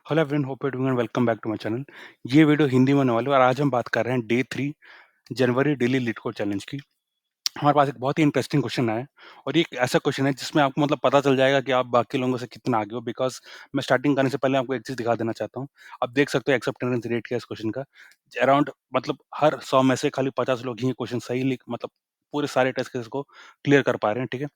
Hello everyone, hope you doing and welcome back to my channel. ये video Hindi में होने वाली है और आज हम बात कर रहे हैं डे 3 जनवरी डेली लीड कोड चैलेंज की। हमारे पास एक बहुत ही इंटरेस्टिंग क्वेश्चन आया है और ये एक ऐसा क्वेश्चन है जिसमें आपको मतलब पता चल जाएगा कि आप बाकी लोगों से कितना आगे हो। बिकॉज़ मैं स्टार्टिंग करने से पहले आपको एक चीज़ दिखा देना चाहता हूँ। आप देख सकते हो एक्सेप्टेंस रेट क्या है इस क्वेश्चन का। अराउंड मतलब हर 100 में से खाली 50 लोग ही ये क्वेश्चन सही लिख मतलब पूरे सारे टेस्ट केस को क्लियर कर पा रहे हैं, ठीक है?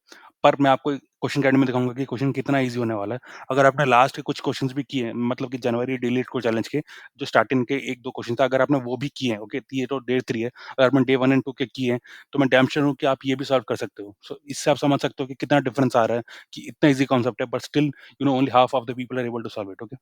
पर मैं आपको क्वेश्चन के एंड में दिखाऊँगा कि क्वेश्चन कितना ईज़ी होने वाला है। अगर आपने लास्ट के कुछ क्वेश्चन्स भी किए हैं मतलब कि जनवरी डेली कोड चैलेंज के जो स्टार्टिंग के 1-2 क्वेश्चन था, अगर आपने वो भी किए हैं, ओके? ये तो डे 3 है। अगर आपने डे 1 एंड 2 के किए हैं, तो मैं डैम श्योर हूँ कि आप ये भी सॉल्व कर सकते हो। सो इससे आप समझ सकते हो कि कितना डिफरेंस आ रहा है कि इतना ईज़ी कॉन्सेप्ट है but still only half of the people are able to solve it, okay?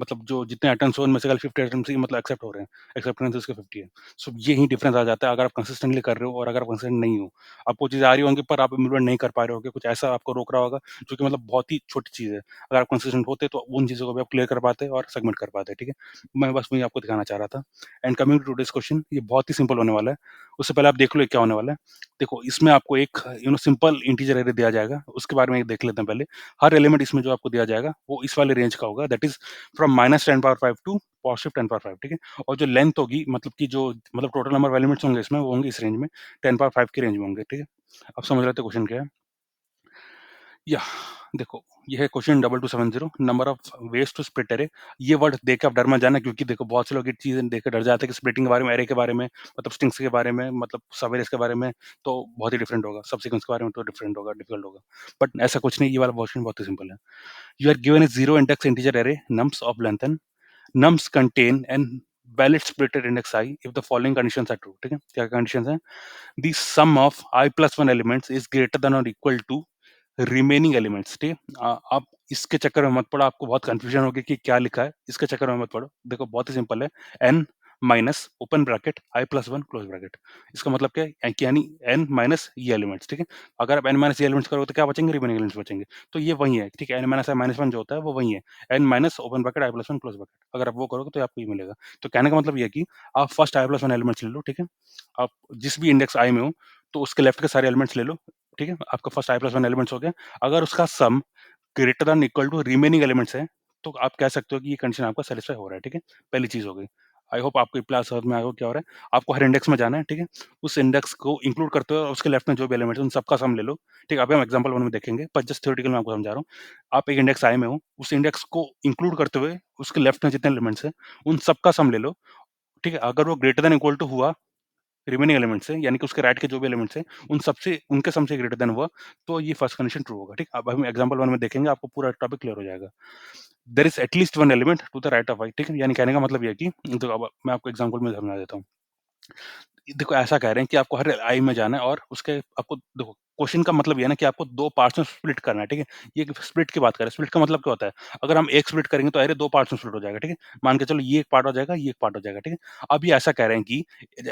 मतलब जो जितने अटेम्प्ट्स हो उनमें से केवल 50 अटेम्प्ट्स ही मतलब एक्सेप्ट हो रहे हैं। एक्सेप्टेंस उसके 50 है। सो यही डिफरेंस आ जाता है अगर आप कंसिस्टेंटली कर रहे हो और अगर आप कंसिस्टेंट नहीं हो। आपको चीज़ें आ रही होंगी पर आप इम्प्लीमेंट नहीं कर पा रहे होगे, कुछ ऐसा आपको रोक रहा होगा जो कि मतलब बहुत ही छोटी चीज़ है। अगर आप कंसिस्टेंट होते तो उन चीज़ों को भी आप क्लियर कर पाते और सबमिट कर पाते, ठीक है? मैं बस वही आपको दिखाना चाह रहा था। And coming to today's question, ये बहुत ही सिंपल होने वाला है। उससे पहले आप देख लो ये क्या होने वाला है। देखो इसमें आपको एक सिंपल इंटीजर अरे दिया जाएगा, उसके बारे में देख लेते हैं पहले। हर एलिमेंट इसमें जो आपको दिया जाएगा वो इस वाले रेंज का होगा, दैट इज़ फ्रॉम -10⁵ टू +10⁵, ठीक है? और जो लेंथ होगी मतलब कि जो मतलब टोटल नंबर ऑफ एलिमेंट्स होंगे इसमें वो होंगे इस रेंज में, 10⁵ की रेंज में होंगे, ठीक है? अब समझ लेते हैं क्वेश्चन क्या है। या देखो ये है question 2270 number of ways to split array. ये वर्ड देख के आप डर मत जाना क्योंकि देखो बहुत से लोग ये चीज़ें देख के डर जाते हैं कि स्प्लिटिंग के बारे में, अरे के बारे में, मतलब स्ट्रिंग्स के बारे में, मतलब सबअरेज के बारे में तो बहुत ही डिफरेंट होगा, सबसीक्वेंस के बारे में तो डिफरेंट होगा, डिफिकल्ट होगा। बट ऐसा कुछ नहीं, ये वाला क्वेश्चन बहुत ही सिंपल है। You are given a 0 index integer array nums of length n nums contain an valid splitter index I if the following conditions are true, ठीक है? क्या कंडीशंस हैं? The sum of I plus 1 elements is greater than or equal to remaining elements, ठीक है? आप इसके चक्कर में मत पड़ो, आपको बहुत कन्फ्यूजन होगी कि क्या लिखा है, इसके चक्कर में मत पड़ो। देखो बहुत ही सिंपल है, n minus open bracket I plus 1 close bracket. इसका मतलब क्या है कि यानी n माइनस ये एलिमेंट्स, ठीक है? अगर आप n माइनस ये एलिमेंट्स करोगे तो क्या बचेंगे? रिमेनिंग एलिमेंट्स बचेंगे। तो ये वही है, ठीक है? n माइनस I माइनस 1 जो होता है वो वही है। n minus open bracket I plus 1 close bracket. अगर आप वो करोगे तो आपको ये मिलेगा। तो कहने का मतलब ये है कि आप फर्स्ट I प्लस 1 एलिमेंट्स ले लो, ठीक है? आप जिस भी इंडेक्स I में हो, तो उसके लेफ्ट के सारे एलिमेंट्स ले लो, ठीक है? आपका फर्स्ट I प्लस 1 एलिमेंट्स हो गया। अगर उसका sum greater than equal to remaining elements है, तो आप कह सकते हो कि ये कंडीशन आपका सैटिस्फाई हो रहा है, ठीक है? पहली चीज़ हो गई। आई होप आपको प्लस समझ में आया हो क्या हो रहा है। आपको हर इंडेक्स में जाना है, ठीक है? उस इंडेक्स को इंक्लूड करते हुए और उसके लेफ्ट में जो भी एलिमेंट है उन सबका सम ले लो, ठीक है? अभी हम एग्जांपल 1 में देखेंगे, पर जस्ट थ्योरेटिकल मैं आपको समझा रहा हूँ। आप एक इंडेक्स I में हो, उस इंडेक्स को इंक्लूड करते हुए उसके लेफ्ट में जितने एलिमेंट्स हैं, उन सबका सम ले लो, ठीक है? अगर वो ग्रेटर दैन इक्वल टू हुआ रिमेनिंग एलिमेंट्स हैं, यानी कि उसके राइट के जो भी एलिमेंट्स हैं, उन सबसे उनके सम से ग्रेटर देन हुआ, तो ये फर्स्ट कंडीशन ट्रू होगा, ठीक? अब हम एग्जांपल 1 में देखेंगे, आपको पूरा टॉपिक क्लियर हो जाएगा। There is at least one element to the right of i, ठीक है? यानी कहने का मतलब ये है कि तो अब मैं आपको एग्जांपल में समझा देता हूँ। देखो ऐसा कह रहे हैं कि आपको हर आई में जाना है और उसके आपको देखो क्वेश्चन का मतलब ये है ना कि आपको 2 पार्ट्स में स्प्लिट करना है, ठीक है? ये स्प्लिट की बात कर रहे हैं, स्प्लिट का मतलब क्या होता है? अगर हम एक स्प्लिट करेंगे तो अरे 2 पार्ट्स में स्प्लिट हो जाएगा, ठीक है? मान के चलो ये एक पार्ट हो जाएगा, ये एक पार्ट हो जाएगा, ठीक है? अब ये ऐसा कह रहे हैं कि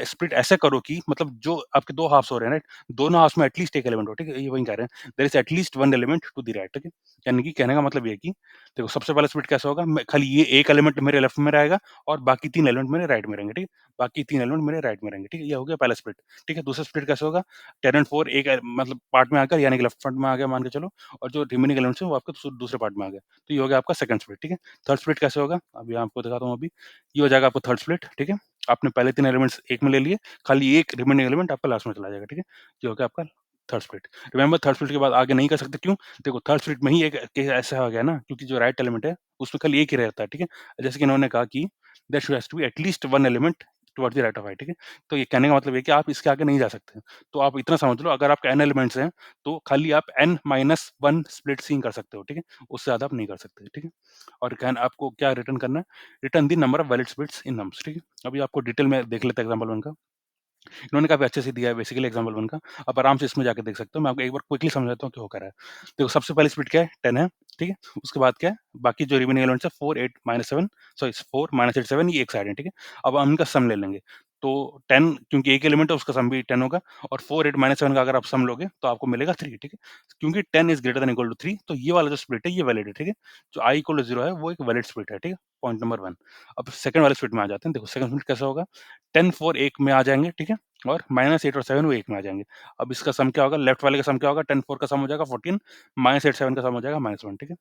स्प्लिट ऐसे करो कि मतलब जो आपके 2 हाफ्स हो रहे हैं, राइट? दोनों हाफ्स में एटलीस्ट एक एलिमेंट हो, ठीक है? ये वही कह रहे हैं। There is at least one element to the right, ठीक है? यानी कि कहने का मतलब ये है कि देखो सबसे पहला स्प्लिट कैसे होगा? मैं खाली ये एक एलिमेंट मेरे लेफ्ट में रहेगा और बाकी 3 एलिमेंट मेरे राइट में रहेंगे, ठीक है? बाकी 3 एलिमेंट मेरे राइट में रहेंगे, ठीक है? ये हो गया पहला स्प्लिट। ठीक है, दूसरा स्प्लिट कैसे होगा? 10 एंड 4 एक मतलब पार्ट में आकर यानी कि लेफ्ट फ्रंट में आ गया मान के चलो और जो रिमेनिंग एलिमेंट्स हैं वो आपके दूसरे पार्ट में आ गए। तो ये हो गया आपका सेकंड स्प्लिट, ठीक है? थर्ड स्प्लिट कैसे होगा? अभी आपको दिखाता हूँ अभी। ये हो जाएगा आपका थर्ड स्प्लिट, ठीक है? आपने पहले 3 एलिमेंट्स एक में ले लिए, खाली एक रिमेनिंग एलिमेंट आपका लास्ट में चला जाएगा, ठीक है? ये हो गया आपका third split. Remember third split के बाद आगे नहीं कर सकते क्यों? देखो थर्ड स्प्लिट में ही एक केस ऐसा हो गया ना क्योंकि जो राइट एलिमेंट है उसमें खाली एक ही रहता है, ठीक है? जैसे कि इन्होंने कहा कि there should has to be at least one element towards the right of I, ठीक है? तो ये कहने का मतलब है कि आप इसके आगे नहीं जा सकते। तो आप इतना समझ लो अगर आपके n एलिमेंट्स हैं, तो खाली आप n-1 स्प्लिट्स ही कर सकते हो, ठीक है? उससे ज़्यादा आप नहीं कर सकते, ठीक है? और कहन आपको क्या रिटर्न करना है? Return the number of valid splits in nums, ठीक है? अभी आपको डिटेल में देख लेते हैं एग्जांपल 1 का। इन्होंने काफ़ी अच्छे से दिया है बेसिकली एग्जांपल 1 का। आप आराम से इसमें जाके देख सकते हो। मैं आपको एक बार क्विकली समझाता हूँ कि वो क्या है। देखो सबसे पहली स्प्लिट क्या है? 10 है, ठीक है? उसके बाद क्या है? बाकी जो रिमेनिंग एलिमेंट्स है 4, 8, -7 सॉरी 4, -8, 7 ये एक साइड है, ठीक है? अब हम इनका सम ले लेंगे। तो 10 क्योंकि एक एलिमेंट है उसका सम भी 10 होगा और 4, 8, -7 का अगर आप सम लोगे तो आपको मिलेगा 3, ठीक है? क्योंकि 10 is greater than equal to 3 तो ये वाला जो स्प्लिट है ये वैलिड है, ठीक है? जो i इक्वल टू 0 है वो एक वैलिड स्प्लिट है, ठीक है? Point number 1। अब सेकंड वाले स्प्लिट में आ जाते हैं। देखो सेकंड स्प्लिट कैसा होगा? 10, 4 एक में आ जाएँगे, ठीक है? और -8 और 7 वो एक में आ जाएँगे। अब इसका सम क्या होगा? लेफ्ट वाले का सम क्या होगा? 10 4 का सम हो जाएगा 14 -8 7 का सम हो जाएगा -1, ठीक है?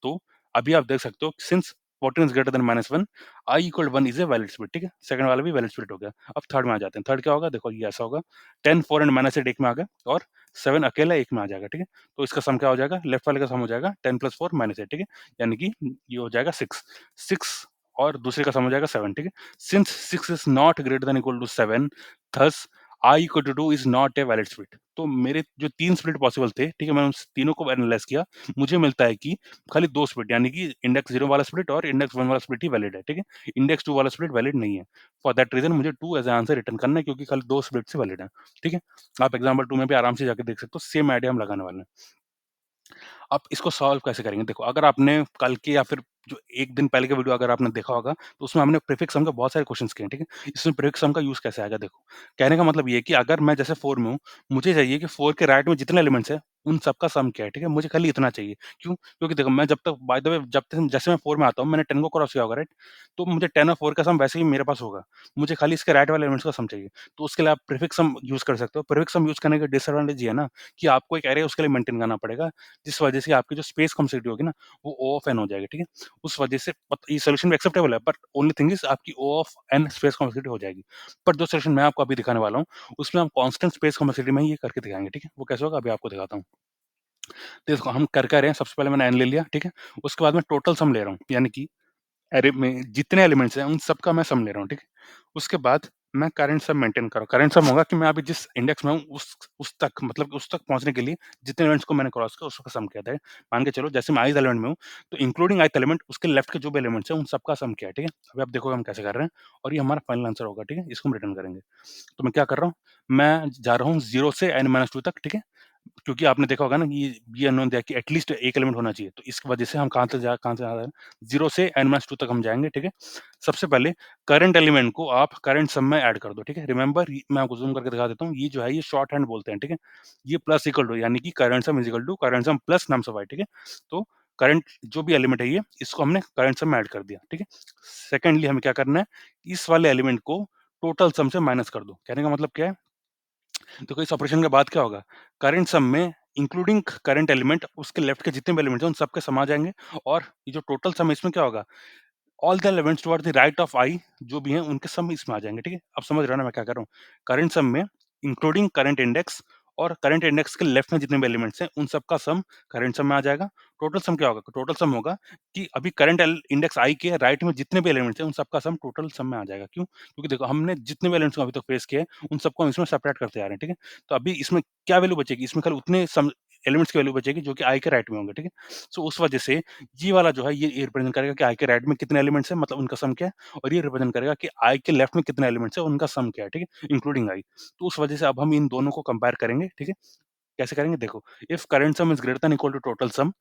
तो अभी आप देख सकते हो since 14 is greater then -1, I equal 1 is a valid split, ठीक है? सेकंड वाला भी वैलिड स्प्लिट हो गया। अब थर्ड में आ जाते हैं। थर्ड क्या होगा? देखो ये ऐसा होगा 10, 4 एंड -8 एक में आ गया और 7 अकेला एक में आ जाएगा, ठीक है? तो इसका सम क्या हो जाएगा? लेफ्ट वाले का सम हो जाएगा 10 + 4 -8, ठीक है? यानी कि ये हो जाएगा 6। 6 और दूसरे का सम हो जाएगा 7, ठीक है? Since 6 is not greater than equal to 7, thus I equal to 2 is not a valid split. तो मेरे जो 3 स्प्लिट पॉसिबल थे, ठीक है? मैंने उस तीनों को एनालाइज़ किया। मुझे मिलता है कि खाली 2 स्प्लिट यानी कि इंडेक्स 0 वाला स्प्लिट और इंडेक्स 1 वाला स्प्लिट ही वैलिड है, ठीक है? इंडेक्स 2 वाला स्प्लिट वैलिड नहीं है। फॉर दैट रीज़न मुझे 2 एज़ अ आंसर रिटर्न करना है क्योंकि खाली 2 स्प्लिट्स ही वैलिड हैं, ठीक है? आप एग्जांपल 2 में भी आराम से जाके देख सकते हो, सेम आइडिया हम लगाने वाले हैं। आप इसको सॉल्व कैसे करेंगे? देखो, अगर आपने कल के या फिर जो 1 दिन पहले का वीडियो अगर आपने देखा होगा, तो उसमें हमने प्रीफिक्स सम के बहुत सारे क्वेश्चन्स किए हैं, ठीक है? इसमें प्रीफिक्स सम का यूज़ कैसे आएगा देखो, कहने का मतलब ये है कि अगर मैं जैसे 4 में हूँ, मुझे चाहिए कि 4 के राइट में जितने एलिमेंट्स हैं, उन सबका सम क्या है, ठीक है? मुझे खाली इतना चाहिए। क्यों? क्योंकि देखो मैं जब तक बाय द वे जब तक जैसे मैं 4 में आता हूँ, मैंने 10 को क्रॉस किया होगा, राइट? तो मुझे 10 और 4 का सम वैसे ही मेरे पास होगा। मुझे खाली इसके राइट वाले एलिमेंट्स का सम चाहिए। तो उसके लिए आप प्रीफिक्स सम यूज़ कर सकते हो। प्रीफिक्स सम यूज़ करने का डिसएडवांटेज ये है ना, कि आपको एक अरे उसके लिए मेंटेन करना पड़ेगा, जिस वजह से आपकी जो स्पेस कॉम्प्लेक्सिटी होगी ना, वो O ऑफ n हो जाएगी, ठीक है? उस वजह से बट ये सॉल्यूशन भी एक्सेप्टेबल है, बट ओनली थिंग इज़ आपकी O of n space complexity हो जाएगी। बट जो सॉल्यूशन मैं आपको अभी दिखाने वाला हूँ, उसमें हम कांस्टेंट स्पेस कॉम्प्लेक्सिटी में ही ये करके दिखाएँगे, ठीक है? वो कैसे होगा अभी आपको दिखाता हूँ। तो इसको हम कर क्या रहे हैं, सबसे पहले मैंने n ले लिया, ठीक है? उसके बाद मैं टोटल सम ले रहा हूँ, यानी कि अरे में जितने एलिमेंट्स हैं, उन सबका मैं सम ले रहा हूँ, ठीक है? उसके बाद मैं करंट सम मेंटेन कर रहा हूँ। करंट सम होगा कि मैं अभी जिस इंडेक्स में हूँ, उस तक मतलब उस तक पहुँचने के लिए जितने एलिमेंट्स को मैंने क्रॉस किया, उसका सम क्या था। मान के चलो जैसे मैं ith एलिमेंट में हूँ, तो इंक्लूडिंग ith एलिमेंट उसके लेफ्ट के जो भी एलिमेंट्स हैं, उन सबका सम क्या है, ठीक है? अभी आप देखोगे हम कैसे कर रहे हैं और ये हमारा फाइनल आंसर होगा, ठीक है? इसको हम रिटर्न करेंगे। तो मैं क्या कर रहा हूँ, मैं जा रहा हूँ 0 से n-2 तक, ठीक है? क्योंकि आपने देखा होगा ना कि ये अननोन दिया कि एटलीस्ट एक एलिमेंट होना चाहिए। तो इस वजह से हम कहाँ से आ रहे हैं 0 से n-2 तक हम जाएँगे, ठीक है? सबसे पहले करंट एलिमेंट को आप करंट सम में ऐड कर दो, ठीक है? रिमेंबर ये मैं आपको ज़ूम करके दिखा देता हूँ, ये जो है ये शॉर्ट हैंड बोलते हैं, ठीक है? ये प्लस इक्वल टू यानी कि current sum is equal to current sum plus nums of i, ठीक है? तो करंट जो भी एलिमेंट है ये, इसको हमने करंट सम में ऐड कर दिया, ठीक है? सेकंडली हमें क्या करना है, इस वाले एलिमेंट को टोटल सम से माइनस कर दो। कहने का मतलब क्या है? देखो इस ऑपरेशन के बाद क्या होगा, करंट सम में इंक्लूडिंग करंट एलिमेंट उसके लेफ्ट के जितने भी एलिमेंट्स हैं उन सबके सम आ जाएँगे और ये जो टोटल सम है इसमें क्या होगा, all the elements toward the right of I जो भी हैं उनके सम इसमें आ जाएँगे, ठीक है? अब समझ रहे हो ना मैं क्या कर रहा हूँ? करंट सम में इंक्लूडिंग करंट इंडेक्स और करंट इंडेक्स के लेफ्ट में जितने भी एलिमेंट्स हैं उन सबका सम करंट सम में आ जाएगा। टोटल सम क्या होगा? टोटल सम होगा कि अभी करंट एल इंडेक्स आई के राइट में जितने भी एलिमेंट्स हैं उन सबका सम टोटल सम में आ जाएगा। क्यों? क्योंकि देखो हमने जितने भी एलिमेंट्स को अभी तक फेस किए हैं उन सबको हम इसमें सेपरेट करते आ रहे हैं, ठीक है? तो अभी इसमें क्या वैल्यू बचेगी? इसमें खाली उतने सम एलिमेंट्स की वैल्यू बचेगी जो कि आई के राइट में होंगे, ठीक है? सो उस वजह से ये वाला जो है ये रिप्रेजेंट करेगा कि आई के राइट में कितने एलिमेंट्स हैं मतलब उनका सम क्या है और ये रिप्रेजेंट करेगा कि आई के लेफ्ट में कितने एलिमेंट्स हैं उनका सम क्या है, ठीक है? Including I. तो उस वजह से अब हम इन दोनों को कंपेयर करेंगे, ठीक है? कैसे करेंगे देखो, if current sum is greater than equal to total sum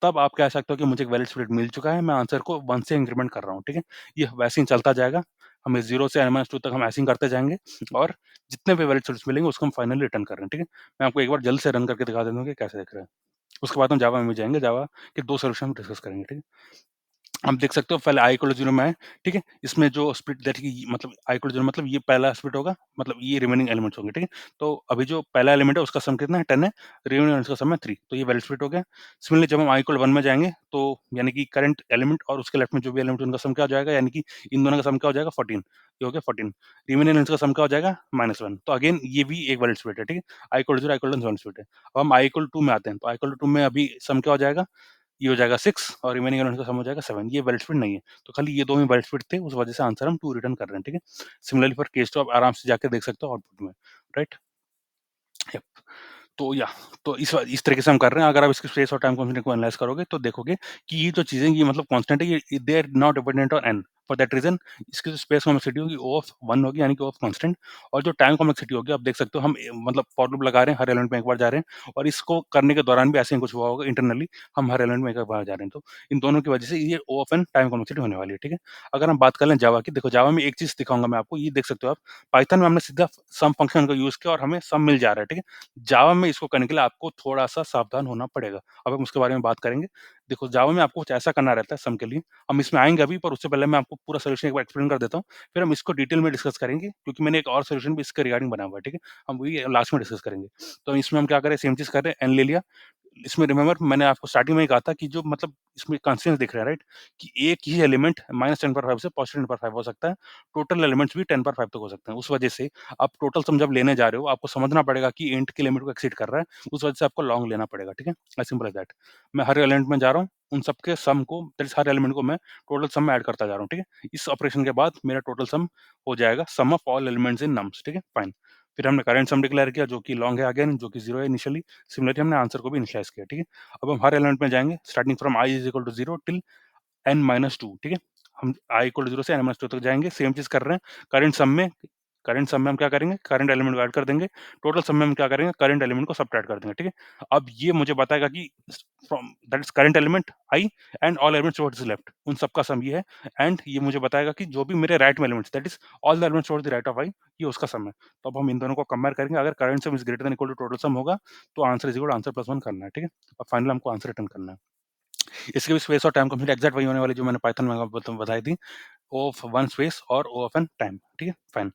तब आप कह सकते हो कि मुझे एक वैलिड स्प्लिट मिल चुका है, मैं आंसर को 1 से इंक्रीमेंट कर रहा हूँ, ठीक है? ये वैसे ही चलता जाएगा, हमें 0 से n-2 तक हम ऐसे ही करते जाएँगे और जितने भी वैलिड स्प्लिट्स मिलेंगे उसको हम फाइनली रिटर्न कर रहे हैं, ठीक है? मैं आपको एक बार जल्द से रन करके दिखा देता हूँ कि कैसे दिख रहा है। उसके बाद हम जावा में भी जाएँगे, जावा के 2 सॉल्यूशन हम डिस्कस करेंगे, ठीक है? आप देख सकते हो पहले i इक्वल टू 0 में है, ठीक है? इसमें जो स्प्लिट दैट कि मतलब i इक्वल टू 0 मतलब ये पहला स्प्लिट होगा, मतलब ये रिमेनिंग एलिमेंट्स होंगे, ठीक है? तो अभी जो पहला एलिमेंट है उसका सम कितना है 10 है, रिमेनिंग एलिमेंट्स का सम है 3 तो ये वैलिड स्प्लिट हो गया। सिमिलरली जब हम i इक्वल 1 में जाएँगे तो यानी कि करंट एलिमेंट और उसके लेफ्ट में जो भी एलिमेंट उनका सम क्या हो जाएगा यानी कि इन दोनों का सम क्या हो जाएगा 14 ये हो गया 14 रिमेनिंग एलिमेंट्स का सम क्या हो जाएगा -1 तो अगेन ये भी एक वैलिड स्प्लिट है, ठीक है? i equal to 0 i equal to 1 split है। अब हम i इक्वल टू 2 में आते हैं, तो i इक्वल टू 2 में अभी सम क्या हो जाएगा ये हो जाएगा 6 और रिमेनिंग एलिमेंट्स का सम हो जाएगा 7 ये वैलिड स्प्लिट नहीं है। तो खाली ये 2 ही वैलिड स्प्लिट थे, उस वजह से आंसर हम 2 रिटर्न कर रहे हैं, ठीक है? सिमिलरली फॉर केस 2 आप आराम से जाके देख सकते हो आउटपुट में, राइट? यप। तो या तो इस तरीके से हम कर रहे हैं। अगर आप इसकी स्पेस और टाइम कांस्टेंट को एनालाइज़ करोगे तो देखोगे कि ये जो चीज़ें ये मतलब कांस्टेंट है ये they are not dependent on n for that reason इसकी जो स्पेस कॉम्प्लेक्सिटी होगी O ऑफ 1 होगी यानी कि O ऑफ कांस्टेंट और जो टाइम कॉम्प्लेक्सिटी होगी आप देख सकते हो हम मतलब फॉर लूप लगा रहे हैं, हर एलिमेंट में एक बार जा रहे हैं और इसको करने के दौरान भी ऐसे ही कुछ हुआ होगा इंटरनली हम हर एलिमेंट में एक बार जा रहे हैं। तो इन दोनों की वजह से ये O of n time complexity होने वाली है, ठीक है? अगर हम बात कर लें जावा की, देखो जावा में एक चीज़ दिखाऊँगा मैं आपको, ये देख सकते हो आप, पाइथन में हमने सीधा सम फंक्शन का यूज़ किया और हमें सम मिल जा रहा है, ठीक है? जावा में इसको करने के लिए आपको थोड़ा-सा सावधान होना पड़ेगा। अब हम उसके बारे में बात करेंगे। देखो जावा में आपको कुछ ऐसा करना रहता है सम के लिए, हम इसमें आएँगे अभी पर उससे पहले मैं आपको पूरा सॉल्यूशन एक बार एक्सप्लेन कर देता हूँ, फिर हम इसको डिटेल में डिस्कस करेंगे क्योंकि मैंने एक और सॉल्यूशन भी इसके रिगार्डिंग बनाया हुआ है, ठीक है? हम वही लास्ट में डिस्कस करेंगे। तो इसमें हम क्या करें सेम चीज़ कर रहे हैं, n ले लिया, इसमें रिमेंबर मैंने आपको स्टार्टिंग में ही कहा था कि जो मतलब इसमें कंस्ट्रेंट्स दिख रहा है राइट, कि एक ही एलिमेंट -10^5 से +10^5 हो सकता है। टोटल एलिमेंट्स भी 10^5 तक हो सकते हैं। उस वजह से आप टोटल सम जब लेने जा रहे हो, आपको समझना पड़ेगा कि इंट की लिमिट को एक्सीड कर रहा है, उस वजह से आपको लॉन्ग लेना पड़ेगा, ठीक है? As simple as that. मैं हर एलिमेंट में जा रहा हूँ, उन सबके सम को दैट इज़ हर एलिमेंट को मैं टोटल सम में ऐड करता जा रहा हूँ, ठीक है? इस ऑपरेशन के बाद मेरा टोटल सम हो जाएगा sum of all elements in nums, ठीक है? फाइन। फिर हमने करंट सम डिक्लेयर किया जो कि लॉन्ग है अगेन, जो कि 0 है इनिशियली। सिमिलरली हमने आंसर को भी इनिशियलाइज़ किया, ठीक है? अब हम हर एलिमेंट में जाएँगे starting from i is equal to 0 till n-2, ठीक है? हम I इक्वल टू 0 से n-2 तक जाएँगे, सेम चीज़ कर रहे हैं। करंट सम में हम क्या करेंगे? करंट एलिमेंट को ऐड कर देंगे। टोटल सम में हम क्या करेंगे? करंट एलिमेंट को सब्ट्रैक्ट कर देंगे, ठीक है? अब ये मुझे बताएगा कि from that is current element I and all elements what is left, उन सबका सम ये है। एंड ये मुझे बताएगा कि जो भी मेरे राइट में elements that is all the elements towards the right of I, ये उसका सम है। तो अब हम इन दोनों को कंपेयर करेंगे, अगर current sum is greater than equal to total sum होगा, तो answer is equal to answer plus 1 करना है, ठीक है? और फाइनली हमको आंसर रिटर्न करना है। इसके भी स्पेस और टाइम कंप्लीट एग्ज़ैक्ट वही होने वाली जो मैंने पाइथन में आपको बताई थी, ओ ऑफ 1 स्पेस और ओ ऑफ एन टाइम, ठीक है? फाइन।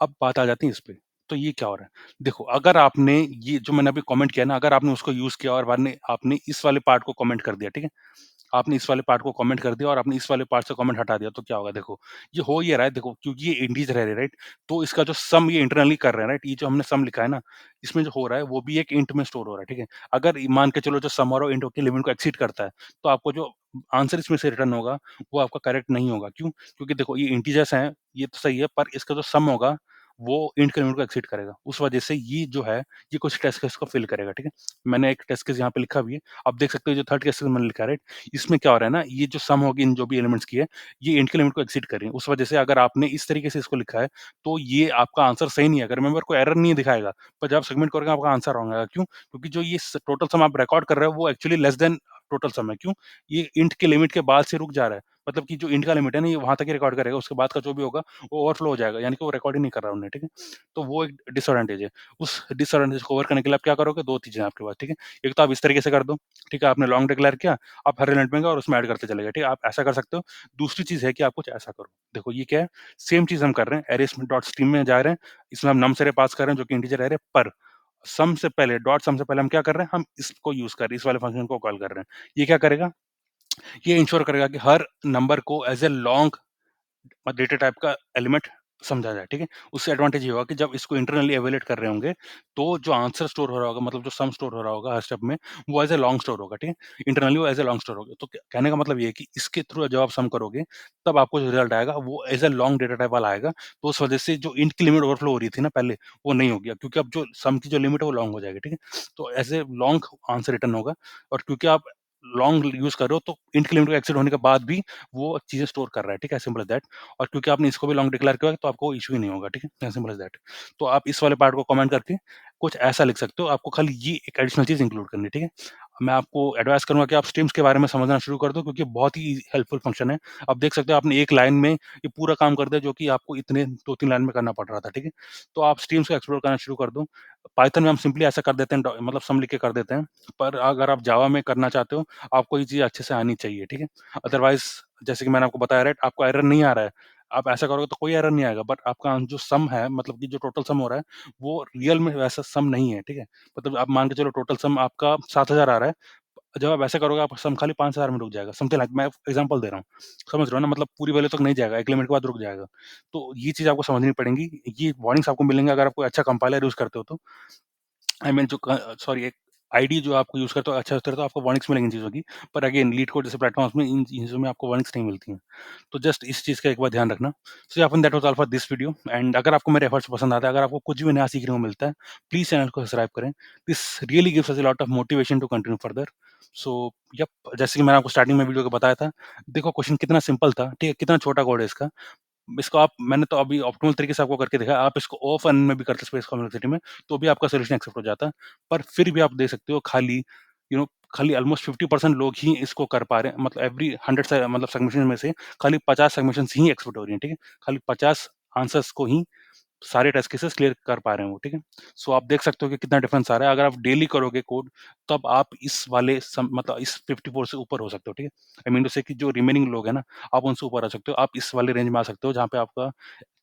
अब बात आ जाती है इस पे। तो ये क्या हो रहा है? देखो, अगर आपने ये जो मैंने अभी कमेंट किया ना, अगर आपने उसको यूज़ किया और बाद में आपने इस वाले पार्ट को कमेंट कर दिया, ठीक है? आपने इस वाले पार्ट को कमेंट कर दिया और आपने इस वाले पार्ट से कमेंट हटा दिया, तो क्या होगा देखो, ये हो ये रहा है देखो, क्योंकि ये इंटीजर है, राइट? तो इसका जो सम ये इंटरनली कर रहे हैं, राइट? ये जो हमने सम लिखा है ना, इसमें जो हो रहा है वो भी एक इंट में स्टोर हो रहा है, ठीक है? अगर मान के चलो जो सम और इंट की लिमिट को एक्सीड करता है, तो आपको जो आंसर इसमें से रिटर्न होगा, वो आपका करेक्ट नहीं होगा। क्यों? क्योंकि देखो ये इंटीजर्स हैं, ये तो सही है, पर इसका जो सम होगा, वो इंट के लिमिट को एक्सीड करेगा। उस वजह से ये जो है, ये कुछ टेस्ट केस को फ़िल करेगा, ठीक है? मैंने एक टेस्ट केस यहाँ पे लिखा भी है। आप देख सकते हो जो थर्ड केस मैंने लिखा है, राइट? इसमें क्या हो रहा है ना, ये जो सम होगी इन जो भी एलिमेंट्स की है, ये इंट की लिमिट को एक्सीड कर रही है। उस वजह से अगर आपने इस तरीके से इसको लिखा है, तो ये आपका आंसर सही नहीं है। अगर रिमेंबर कोई एरर नहीं दिखाएगा, पर जब आप सबमिट करोगे आपका आंसर रॉन्ग आएगा। क्यों? क्योंकि जो ये टोटल सम आप रिकॉर्ड कर रहे हो वो actually less than total sum है। क्यों? ये इंट के लिमिट के बाद से रुक जा रहा है। मतलब कि जो इंट का लिमिट है ना, ये वहाँ तक ही रिकॉर्ड करेगा, उसके बाद का जो भी होगा वो ओवरफ्लो हो जाएगा, यानी कि वो रिकॉर्ड ही नहीं कर रहा उन्होंने, ठीक है? तो वो एक डिसएडवांटेज है। उस डिसएडवांटेज को ओवर करने के लिए आप क्या करोगे? 2 चीज़ें हैं आपके पास, ठीक है? एक तो आप इस तरीके से कर दो, ठीक है? आपने लॉन्ग डिक्लेयर किया, आप हर एलिमेंट में गए और उसमें ऐड करते चले गए, ठीक है? आप ऐसा कर सकते हो। दूसरी चीज़ है कि आप कुछ ऐसा करो, देखो ये क्या है, सेम चीज़ हम कर रहे हैं, अरेज में डॉट स्ट्रीम में जा रहे हैं, इसमें हम नम्स अरे पास कर रहे हैं जो कि इंटीजर अरे, पर सम से पहले डॉट सम से पहले हम क्या कर रहे हैं, हम इसको यूज़ कर रहे हैं, इस वाले फंक्शन को कॉल कर रहे हैं। ये क्या करेगा? ये इंश्योर करेगा कि हर नंबर को as a long data type का एलिमेंट समझा जाए, ठीक है? उससे एडवांटेज ये होगा कि जब इसको इंटरनली इवैल्यूएट कर रहे होंगे, तो जो आंसर स्टोर हो रहा होगा, मतलब जो सम स्टोर हो रहा होगा हर स्टेप में, वो एज़ अ लॉन्ग स्टोर होगा, ठीक है? इंटरनली वो एज़ अ लॉन्ग स्टोर होगा। तो कहने का मतलब ये है कि इसके थ्रू जब आप सम करोगे, तब आपको जो रिजल्ट आएगा, वो as a long data type वाला आएगा। तो उस वजह से जो इंट की लिमिट ओवरफ्लो हो रही थी ना पहले, वो नहीं होगी अब, क्योंकि अब जो सम की जो लिमिट है, वो लॉन्ग हो जाएगी, ठीक है? तो as a long answer return होगा, और क्योंकि आप लॉन्ग यूज़ कर रहे हो, तो इंट की लिमिट को एक्सीड होने के बाद भी वो चीज़ें स्टोर कर रहा है, ठीक है? Simple as that. और क्योंकि आपने इसको भी लॉन्ग डिक्लेयर किया है, तो आपको इश्यू ही नहीं होगा, ठीक है? As simple as that. तो आप इस वाले पार्ट को कमेंट करके कुछ ऐसा लिख सकते हो, आपको खाली ये एक एडिशनल चीज़ इंक्लूड करनी है, ठीक है? मैं आपको एडवाइस करूँगा कि आप स्ट्रीम्स के बारे में समझना शुरू कर दो, क्योंकि बहुत ही हेल्पफुल फंक्शन है। आप देख सकते हो आपने एक लाइन में ये पूरा काम कर दिया, जो कि आपको इतने 2-3 लाइन में करना पड़ रहा था, ठीक है? तो आप स्ट्रीम्स को एक्सप्लोर करना शुरू कर दो। पाइथन में हम सिंपली ऐसा कर देते हैं, मतलब सम लिख के कर देते हैं, पर अगर आप जावा में करना चाहते हो, आपको ये चीज़ अच्छे से आनी चाहिए, ठीक है? अदरवाइज़ जैसे कि मैंने आपको बताया, राइट, आपको एरर नहीं आ रहा है, आप ऐसा करोगे तो कोई एरर नहीं आएगा, बट आपका जो सम है, मतलब कि जो टोटल सम हो रहा है, वो रियल में वैसा सम नहीं है, ठीक है? मतलब आप मान के चलो टोटल सम आपका 7,000 आ रहा है, जब आप ऐसा करोगे आप सम खाली 5,000 में रुक जाएगा, समथिंग लाइक, मैं एग्ज़ाम्पल दे रहा हूँ, समझ रहे हो ना? मतलब पूरी वैल्यू तक नहीं जाएगा, एक लिमिट के बाद रुक जाएगा। तो ये चीज़ आपको समझनी पड़ेगी, ये वार्निंग्स आपको मिलेंगे अगर आप कोई अच्छा कंपाइलर यूज़ करते हो तो। आई मीन जो सॉरी, एक आईडी जो आपको यूज़ करते हो, अच्छा यूज़ करते हो, आपको वार्निंग्स मिलेंगी इन चीज़ों की। पर अगेन लीड कोड जैसे प्लेटफ़ॉर्म्स में इन चीज़ों में आपको वार्निंग्स नहीं मिलती हैं। तो जस्ट इस चीज़ का एक बार ध्यान रखना। सो yeah that was all for this video, and अगर आपको मेरे एफर्ट्स पसंद आता है, अगर आपको कुछ भी नया सीखने को मिलता है, प्लीज़ चैनल को सब्सक्राइब करें। This really gives us a lot of motivation to continue further. So yup, जैसे कि मैंने आपको स्टार्टिंग में वीडियो को बताया था, देखो क्वेश्चन कितना सिंपल था, ठीक है? कितना छोटा कोड है इसका। इसको आप, मैंने तो अभी ऑप्टिमल तरीके से आपको करके दिखाया, आप इसको ऑफ एंड में भी करते स्पेस कॉम्प्लेक्सिटी में, तो भी आपका सॉल्यूशन एक्सेप्ट हो जाता है। पर फिर भी आप देख सकते हो खाली खाली ऑलमोस्ट 50% लोग ही इसको कर पा रहे हैं, मतलब एवरी 100 से मतलब सबमिशन में से खाली 50 सबमिशंस ही एक्सेप्ट हो रही हैं, ठीक है? खाली 50 आंसर्स को ही सारे टेस्ट केसेस क्लियर कर पा रहे हैं वो, ठीक है? सो आप देख सकते हो कि कितना डिफरेंस आ रहा है। अगर आप डेली करोगे कोड, तब आप इस वाले मतलब इस 54 से ऊपर हो सकते हो, ठीक है? आई मीन टू से कि जो रिमेनिंग लोग हैं ना, आप उनसे ऊपर आ सकते हो। आप इस वाले रेंज में आ सकते हो जहाँ पे आपका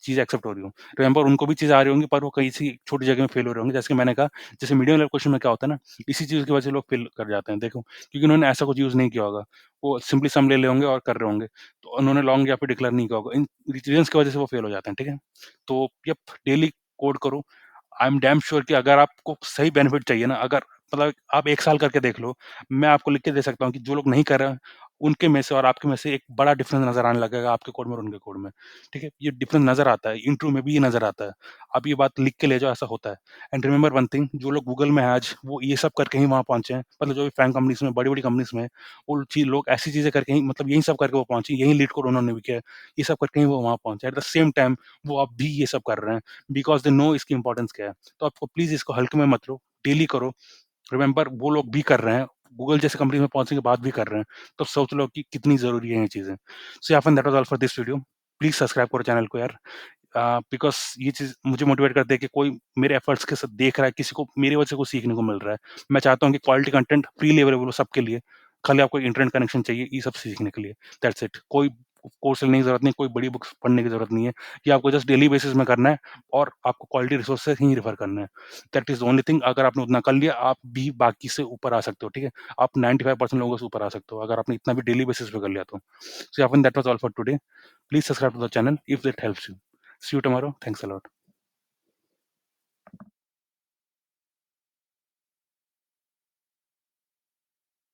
चीज़ एक्सेप्ट हो रही हो। रिमेंबर उनको भी चीज़ें आ रही होंगी पर वो कहीं-सी छोटी जगह में फेल हो रहे होंगे। जैसे कि मैंने कहा, जैसे मीडियम लेवल क्वेश्चन में क्या होता है ना, इसी चीज़ की वजह से लोग फेल कर जाते हैं, देखो। क्योंकि उन्होंने ऐसा कुछ यूज़ नहीं किया होगा। वो सिंपली सम ले रहे होंगे और कर रहे होंगे। तो उन्होंने लॉन्ग या फिर डिक्लेयर नहीं किया होगा। इन रीज़न्स की वजह से वो फेल हो जाते हैं, ठीक है? तो यप, डेली कोड करो। आई एम डैम श्योर कि अगर आपको सही बेनिफिट चाहिए ना, अगर मतलब आप 1 साल करके देख लो, मैं आपको लिख के दे सकता हूँ कि जो लोग नहीं कर रहे हैं, उनके में से और आपके में से एक बड़ा डिफरेंस नज़र आने लगेगा आपके कोड में और उनके कोड में, ठीक है? ये डिफरेंस नज़र आता है, इंट्रो में भी ये नज़र आता है। आप ये बात लिख के ले जाओ, ऐसा होता है। एंड रिमेंबर वन थिंग, जो लोग गूगल में हैं आज, वो ये सब करके ही वहाँ पहुँचे हैं। मतलब जो भी फैंग कंपनीज़ में, बड़ी-बड़ी कंपनीज़ में, वो लोग ऐसी चीज़ें करके ही, मतलब यही सब करके वो पहुँचे, यही लीड कोड उन्होंने भी किया है। ये सब करके ही वो वहाँ पहुँचे। एट द सेम टाइम वो अब भी ये सब कर रहे हैं, बिकॉज़ दे नो इसकी इम्पोर्टेंस क्या है। तो आपको प्लीज़ इसको हल्के में मत लो, डेली करो। रिमेंबर वो लोग भी कर रहे हैं, गूगल जैसे कंपनी में पहुँचने के बाद भी कर रहे हैं, तो सोच लो कि कितनी ज़रूरी है ये चीज़ें। सो yeah that was all for this video. Please subscribe करो चैनल को यार। बिकॉज़ ये चीज़ मुझे मोटिवेट करती है कि कोई मेरे एफर्ट्स के साथ देख रहा है, किसी को मेरी वजह से कुछ सीखने को मिल रहा है। मैं चाहता हूँ कि क्वालिटी कंटेंट फ्रीली अवेलेबल हो सबके लिए। खाली आपको इंटरनेट कनेक्शन चाहिए ये सब सीखने के लिए, दैट्स इट। कोई कोर्स लेने की ज़रूरत नहीं, कोई बड़ी बुक्स पढ़ने की ज़रूरत नहीं है। ये आपको जस्ट डेली बेसिस में करना है और आपको क्वालिटी रिसोर्सेज़ ही रेफर करना है। That is the only thing. अगर आपने उतना कर लिया, आप भी बाकी से ऊपर आ सकते हो, ठीक है? आप 95% लोगों से ऊपर आ सकते हो, अगर आपने इतना भी डेली बेसिस पे कर लिया तो। So yeah that was all for today. Please subscribe to the channel if it helps you. See you tomorrow. Thanks a lot.